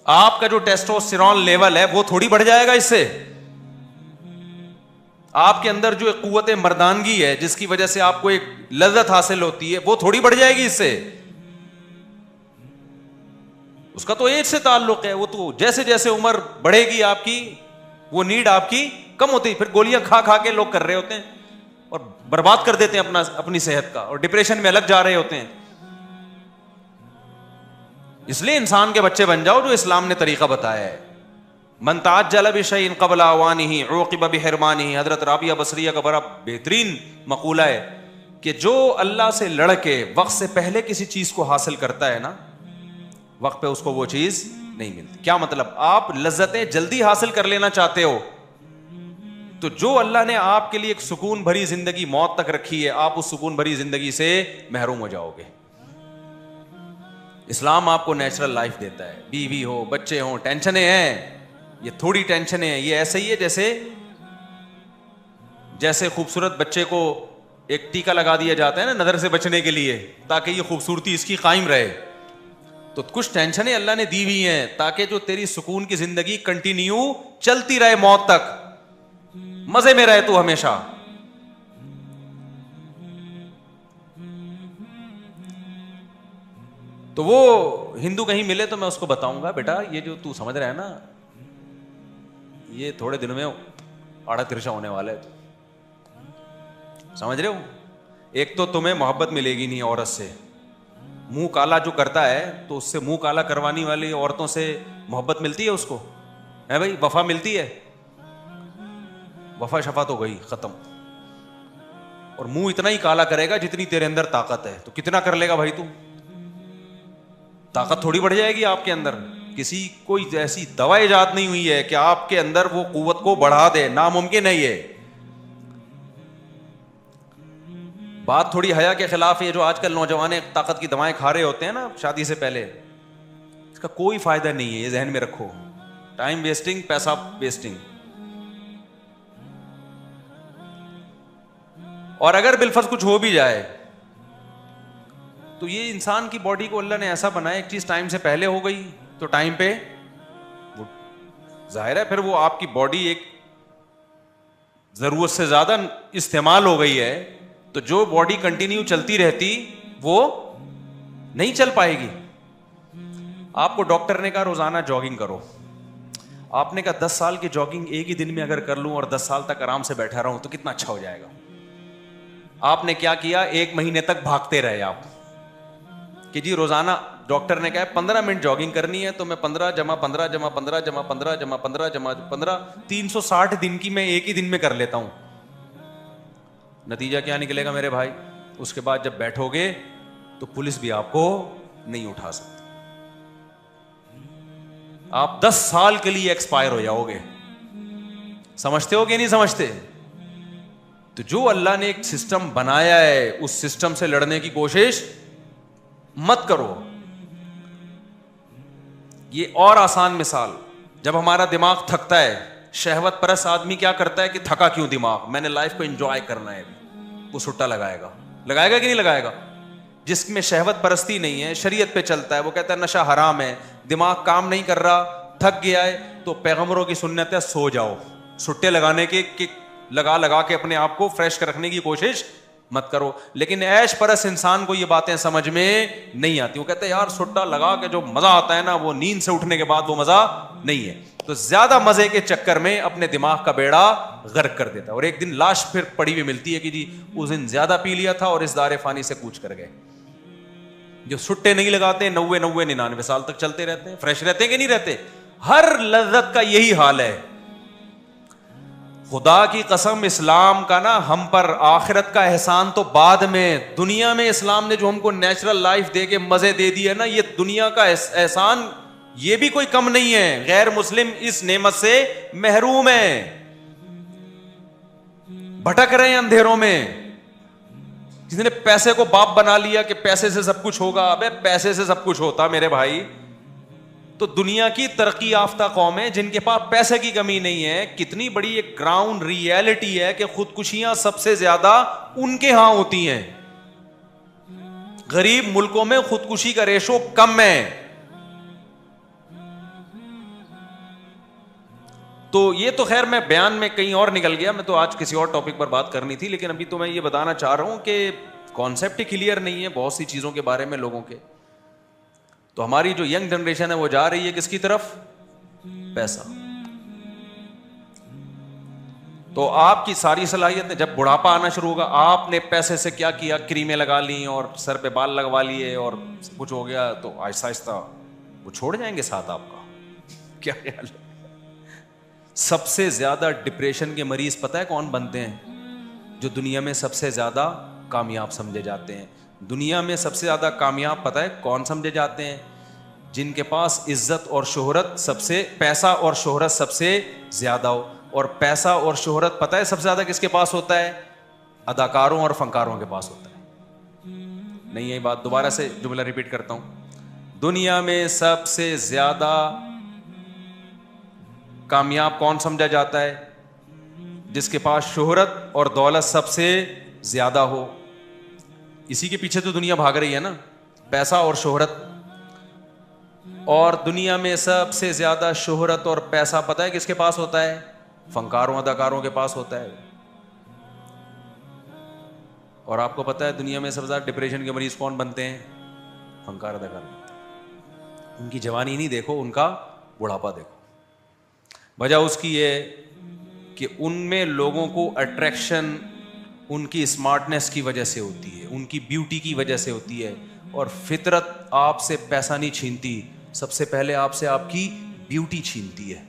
آپ کا جو ٹیسٹوسٹیرون لیول ہے وہ تھوڑی بڑھ جائے گا اس سے. آپ کے اندر جو قوت مردانگی ہے جس کی وجہ سے آپ کو ایک لذت حاصل ہوتی ہے وہ تھوڑی بڑھ جائے گی اس سے. اس کا تو ایج سے تعلق ہے. وہ تو جیسے جیسے عمر بڑھے گی آپ کی وہ نیڈ آپ کی کم ہوتی. پھر گولیاں کھا کھا کے لوگ کر رہے ہوتے ہیں اور برباد کر دیتے ہیں اپنی صحت کا, اور ڈپریشن میں الگ جا رہے ہوتے ہیں. اس لیے انسان کے بچے بن جاؤ جو اسلام نے طریقہ بتایا ہے. من تعجل بشیء قبل اوانہ عوقب بحرمانہ. حضرت رابعہ بصریہ کا بڑا بہترین مقولہ ہے کہ جو اللہ سے لڑ کے وقت سے پہلے کسی چیز کو حاصل کرتا ہے نا, وقت پہ اس کو وہ چیز نہیں ملتی. کیا مطلب؟ آپ لذتیں جلدی حاصل کر لینا چاہتے ہو تو جو اللہ نے آپ کے لیے ایک سکون بھری زندگی موت تک رکھی ہے, آپ اس سکون بھری زندگی سے محروم ہو جاؤ گے. اسلام آپ کو نیچرل لائف دیتا ہے. بیوی ہو, بچے ہوں, ٹینشنیں ہیں, یہ تھوڑی ٹینشنیں ہیں. یہ ایسے ہی ہے جیسے خوبصورت بچے کو ایک ٹیکا لگا دیا جاتا ہے نا نظر سے بچنے کے لیے, تاکہ یہ خوبصورتی اس کی قائم رہے. تو کچھ ٹینشنیں اللہ نے دی ہوئی ہیں تاکہ جو تیری سکون کی زندگی کنٹینیو چلتی رہے موت تک, مزے میں رہے تو ہمیشہ. تو وہ ہندو کہیں ملے تو میں اس کو بتاؤں گا, بیٹا یہ جو تو سمجھ رہا ہے نا یہ تھوڑے دنوں میں آڑا ترشا ہونے والا ہے. سمجھ رہے ہو؟ ایک تو تمہیں محبت ملے گی نہیں عورت سے. منہ کالا جو کرتا ہے تو اس سے منہ کالا کروانی والی عورتوں سے محبت ملتی ہے اس کو, ہے بھائی, وفا ملتی ہے. وفا شفا تو گئی ختم. اور منہ اتنا ہی کالا کرے گا جتنی تیرے اندر طاقت ہے. تو کتنا کر لے گا بھائی تو؟ طاقت تھوڑی بڑھ جائے گی آپ کے اندر. کسی کوئی ایسی دوا ایجاد نہیں ہوئی ہے کہ آپ کے اندر وہ قوت کو بڑھا دے, ناممکن ہے یہ بات. تھوڑی حیا کے خلاف یہ جو آج کل نوجوان طاقت کی دوائیں کھا رہے ہوتے ہیں نا شادی سے پہلے, اس کا کوئی فائدہ نہیں ہے. یہ ذہن میں رکھو, ٹائم ویسٹنگ, پیسہ ویسٹنگ. اور اگر بالفرض کچھ ہو بھی جائے تو یہ انسان کی باڈی کو اللہ نے ایسا بنایا, ایک چیز ٹائم سے پہلے ہو گئی تو ٹائم پہ وہ ظاہر ہے پھر وہ آپ کی باڈی ایک ضرورت سے زیادہ استعمال ہو گئی ہے, تو جو باڈی کنٹینیو چلتی رہتی وہ نہیں چل پائے گی. آپ کو ڈاکٹر نے کہا روزانہ جاگنگ کرو, آپ نے کہا 10 سال کی جاگنگ ایک ہی دن میں اگر کر لوں اور 10 سال تک آرام سے بیٹھا رہوں تو کتنا اچھا ہو جائے گا. آپ نے کیا کیا, 1 مہینے تک بھاگتے رہے آپ کہ جی روزانہ ڈاکٹر نے کہا 15 منٹ جاگنگ کرنی ہے تو میں 15 جمع 15 جمع 15 جمع 15 جمع 15 جمع 15 360 دن کی میں ایک ہی دن میں کر لیتا ہوں. نتیجہ کیا نکلے گا میرے بھائی؟ اس کے بعد جب بیٹھو گے تو پولیس بھی آپ کو نہیں اٹھا سکتی. آپ 10 سال کے لیے ایکسپائر ہو جاؤ گے. سمجھتے ہو کہ نہیں سمجھتے؟ تو جو اللہ نے ایک سسٹم بنایا ہے اس سسٹم سے لڑنے کی کوشش مت کرو. یہ اور آسان مثال, جب ہمارا دماغ تھکتا ہے, شہوت پرست آدمی کیا کرتا ہے کہ تھکا کیوں دماغ, میں نے لائف کو انجوائے کرنا ہے, وہ سٹا لگائے گا کہ نہیں لگائے گا؟ جس میں شہوت پرستی نہیں ہے, شریعت پہ چلتا ہے, وہ کہتا ہے نشہ حرام ہے, دماغ کام نہیں کر رہا, تھک گیا ہے, تو پیغمبروں کی سنت ہے سو جاؤ. سٹے لگانے کے لگا کے اپنے آپ کو فریش رکھنے کی کوشش مت کرو. لیکن عیش پرست انسان کو یہ باتیں سمجھ میں نہیں آتی. وہ کہتے ہیں یار سٹا لگا کے جو مزہ آتا ہے نا وہ نیند سے اٹھنے کے بعد وہ مزہ نہیں ہے. تو زیادہ مزے کے چکر میں اپنے دماغ کا بیڑا غرق کر دیتا ہے, اور ایک دن لاش پھر پڑی ہوئی ملتی ہے کہ جی اس دن زیادہ پی لیا تھا اور اس دار فانی سے کوچ کر گئے. جو سٹے نہیں لگاتے 90 99 سال تک چلتے رہتے ہیں, فریش رہتے ہیں کہ نہیں رہتے؟ ہر لذت کا یہی حال ہے. خدا کی قسم اسلام کا نا ہم پر آخرت کا احسان تو بعد میں, دنیا میں اسلام نے جو ہم کو نیچرل لائف دے کے مزے دے دی ہے نا, یہ دنیا کا احسان یہ بھی کوئی کم نہیں ہے. غیر مسلم اس نعمت سے محروم ہیں, بھٹک رہے ہیں اندھیروں میں. جس نے پیسے کو باپ بنا لیا کہ پیسے سے سب کچھ ہوگا, ابے پیسے سے سب کچھ ہوتا میرے بھائی تو دنیا کی ترقی یافتہ قومیں جن کے پاس پیسے کی کمی نہیں ہے, کتنی بڑی ایک گراؤنڈ ریئلٹی ہے کہ خودکشیاں سب سے زیادہ ان کے ہاں ہوتی ہیں. غریب ملکوں میں خودکشی کا ریشو کم ہے. تو یہ تو خیر میں بیان میں کہیں اور نکل گیا, میں تو آج کسی اور ٹاپک پر بات کرنی تھی, لیکن ابھی تو میں یہ بتانا چاہ رہا ہوں کہ کانسیپٹ ہی کلیئر نہیں ہے بہت سی چیزوں کے بارے میں لوگوں کے. تو ہماری جو ینگ جنریشن ہے وہ جا رہی ہے کس کی طرف؟ پیسہ. تو آپ کی ساری صلاحیت جب بڑھاپا آنا شروع ہوگا, آپ نے پیسے سے کیا کیا, کریمیں لگا لی اور سر پہ بال لگوا لیے اور کچھ ہو گیا, تو آہستہ آہستہ وہ چھوڑ جائیں گے ساتھ آپ کا. کیا خیال ہے؟ سب سے زیادہ ڈپریشن کے مریض پتہ ہے کون بنتے ہیں؟ جو دنیا میں سب سے زیادہ کامیاب سمجھے جاتے ہیں. دنیا میں سب سے زیادہ کامیاب پتہ ہے کون سمجھے جاتے ہیں؟ جن کے پاس عزت اور شہرت سب سے, پیسہ اور شہرت سب سے زیادہ ہو. اور پیسہ اور شہرت پتہ ہے سب سے زیادہ کس کے پاس ہوتا ہے؟ اداکاروں اور فنکاروں کے پاس ہوتا ہے. نہیں, یہی بات دوبارہ سے جملہ ریپیٹ کرتا ہوں. دنیا میں سب سے زیادہ کامیاب کون سمجھا جاتا ہے؟ جس کے پاس شہرت اور دولت سب سے زیادہ ہو. اسی کے پیچھے تو دنیا بھاگ رہی ہے نا, پیسہ اور شہرت. اور دنیا میں سب سے زیادہ شہرت اور پیسہ پتہ ہے کس کے پاس ہوتا ہے؟ فنکاروں اداکاروں کے پاس ہوتا ہے. اور آپ کو پتہ ہے دنیا میں سب سے زیادہ ڈپریشن کے مریض کون بنتے ہیں؟ فنکار اداکار. ان کی جوانی نہیں دیکھو, ان کا بڑھاپا دیکھو. وجہ اس کی یہ کہ ان میں لوگوں کو اٹریکشن ان کی اسمارٹنیس کی وجہ سے ہوتی ہے, ان کی بیوٹی کی وجہ سے ہوتی ہے. اور فطرت آپ سے پیسہ نہیں چھینتی, سب سے پہلے آپ سے آپ کی بیوٹی چھینتی ہے.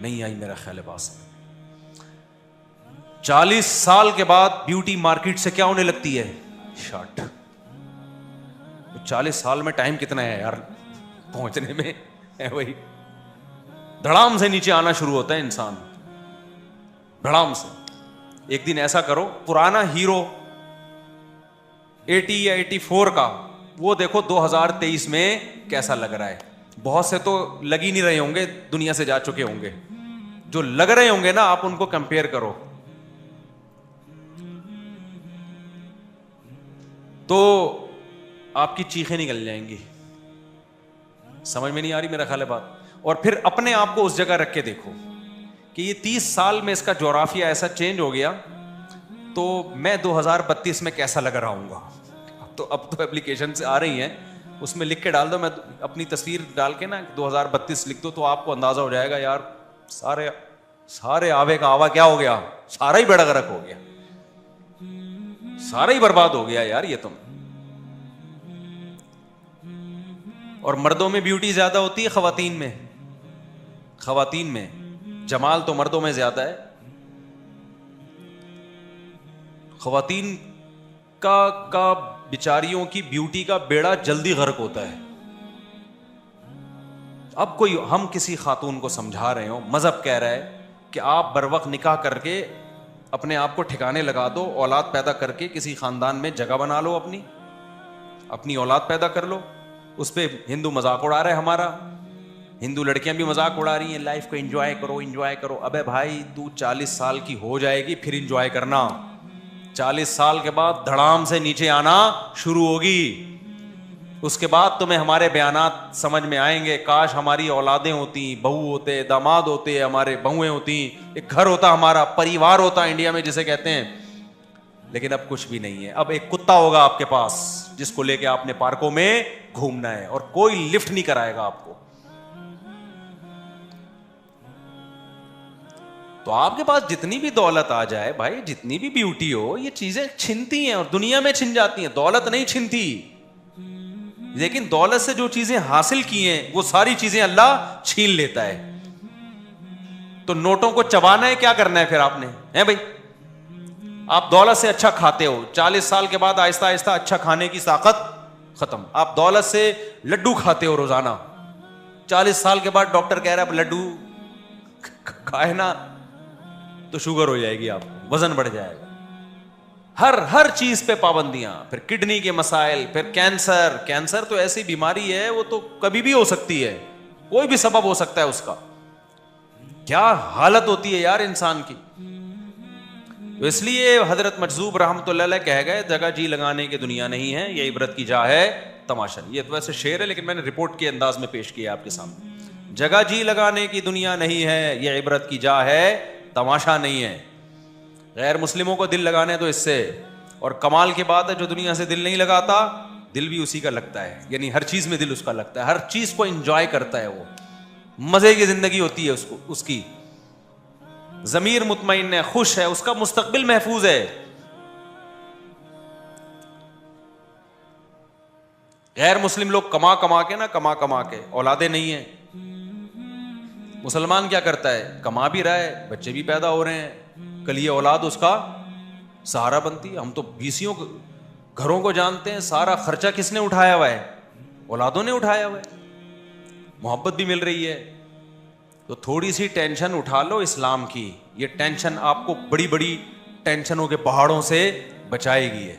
نہیں آئی میرا خیال ہے بات. 40 سال کے بعد بیوٹی مارکیٹ سے کیا ہونے لگتی ہے؟ شارٹ. 40 سال میں ٹائم کتنا ہے یار پہنچنے میں؟ ہے وہی دھڑام سے نیچے آنا شروع ہوتا ہے انسان, دھڑام سے. ایک دن ایسا کرو, پرانا ہیرو 80 یا 84 کا وہ دیکھو 2023 میں کیسا لگ رہا ہے. بہت سے تو لگ ہی نہیں رہے ہوں گے, دنیا سے جا چکے ہوں گے. جو لگ رہے ہوں گے نا, آپ ان کو کمپیئر کرو تو آپ کی چیخیں نکل جائیں گی. سمجھ میں نہیں آ رہی میرا خیال ہے بات. اور پھر اپنے آپ کو اس جگہ رکھ کے دیکھو کہ یہ 30 سال میں اس کا جغرافیہ ایسا چینج ہو گیا, تو میں 2032 میں کیسا لگ رہا ہوں گا. اب تو اپلیکیشن سے آ رہی ہیں, اس میں لکھ کے ڈال دو, میں اپنی تصویر ڈال کے نا 2032 لکھ دو, تو آپ کو اندازہ ہو جائے گا یار سارے آوے کا آوا کیا ہو گیا, سارا ہی بیڑا غرق ہو گیا, سارا ہی برباد ہو گیا یار یہ تم. اور مردوں میں بیوٹی زیادہ ہوتی ہے خواتین میں؟ خواتین میں جمال تو مردوں میں زیادہ ہے. خواتین کا بیچاریوں کی بیوٹی کا بیڑا جلدی غرق ہوتا ہے. اب کوئی ہم کسی خاتون کو سمجھا رہے ہوں, مذہب کہہ رہا ہے کہ آپ بر وقت نکاح کر کے اپنے آپ کو ٹھکانے لگا دو, اولاد پیدا کر کے کسی خاندان میں جگہ بنا لو, اپنی اولاد پیدا کر لو. اس پہ ہندو مذاق اڑا رہا ہے ہمارا, ہندو لڑکیاں بھی مذاق اڑا رہی ہیں, لائف کو انجوائے کرو. ابے بھائی تو 40 سال کی ہو جائے گی پھر انجوائے کرنا. 40 سال کے بعد دھڑام سے نیچے آنا شروع ہوگی. اس کے بعد تمہیں ہمارے بیانات سمجھ میں آئیں گے. کاش ہماری اولادیں ہوتی, بہو ہوتے, داماد ہوتے, ہمارے بہویں ہوتی, ایک گھر ہوتا, ہمارا پریوار ہوتا انڈیا میں جسے کہتے ہیں. لیکن اب کچھ بھی نہیں ہے. اب ایک کتا ہوگا آپ کے پاس جس کو لے کے آپ نے پارکوں میں گھومنا ہے, اور کوئی لفٹ نہیں کرائے گا آپ کو. تو آپ کے پاس جتنی بھی دولت آ جائے بھائی, جتنی بھی بیوٹی ہو, یہ چیزیں چھنتی ہیں اور دنیا میں چھن جاتی ہیں, دولت نہیں چھنتی. لیکن دولت سے جو چیزیں حاصل کی ہیں وہ ساری چیزیں اللہ چھین لیتا ہے. تو نوٹوں کو چبانا ہے, کیا کرنا ہے پھر آپ نے, ہے بھائی؟ آپ دولت سے اچھا کھاتے ہو, 40 سال کے بعد آہستہ آہستہ اچھا کھانے کی طاقت ختم. آپ دولت سے لڈو کھاتے ہو روزانہ, 40 سال کے بعد ڈاکٹر کہہ رہا ہے اب لڈو کھائے نا تو شوگر ہو جائے گی, آپ کو وزن بڑھ جائے گا. ہر چیز پہ پابندیاں, پھر کڈنی کے مسائل, پھر کینسر تو ایسی بیماری ہے وہ تو کبھی بھی ہو سکتی ہے, کوئی بھی سبب ہو سکتا ہے اس کا. کیا حالت ہوتی ہے یار انسان کی. تو اس لیے حضرت مجذوب رحمۃ اللہ علیہ کہہ گئے جگہ جی لگانے کی دنیا نہیں ہے, یہ عبرت کی جا ہے تماشا. یہ تو ویسے شعر ہے لیکن میں نے رپورٹ کے انداز میں پیش کیا آپ کے سامنے. جگہ جی لگانے کی دنیا نہیں ہے, یہ عبرت کی جا ہے تماشا نہیں ہے. غیر مسلموں کو دل لگانے ہے تو اس سے, اور کمال کی بات ہے جو دنیا سے دل نہیں لگاتا دل بھی اسی کا لگتا ہے, یعنی ہر چیز میں دل اس کا لگتا ہے, ہر چیز کو انجوائے کرتا ہے, وہ مزے کی زندگی ہوتی ہے اس کی. ضمیر مطمئن ہے, خوش ہے, اس کا مستقبل محفوظ ہے. غیر مسلم لوگ کما کے اولادیں نہیں ہیں. مسلمان کیا کرتا ہے, کما بھی رہا ہے, بچے بھی پیدا ہو رہے ہیں, کل یہ اولاد اس کا سہارا بنتی ہے. ہم تو بیسیوں گھروں کو جانتے ہیں, سارا خرچہ کس نے اٹھایا ہوا ہے, اولادوں نے اٹھایا ہوا ہے. محبت بھی مل رہی ہے. تو تھوڑی سی ٹینشن اٹھا لو اسلام کی, یہ ٹینشن آپ کو بڑی بڑی ٹینشنوں کے پہاڑوں سے بچائے گی. ہے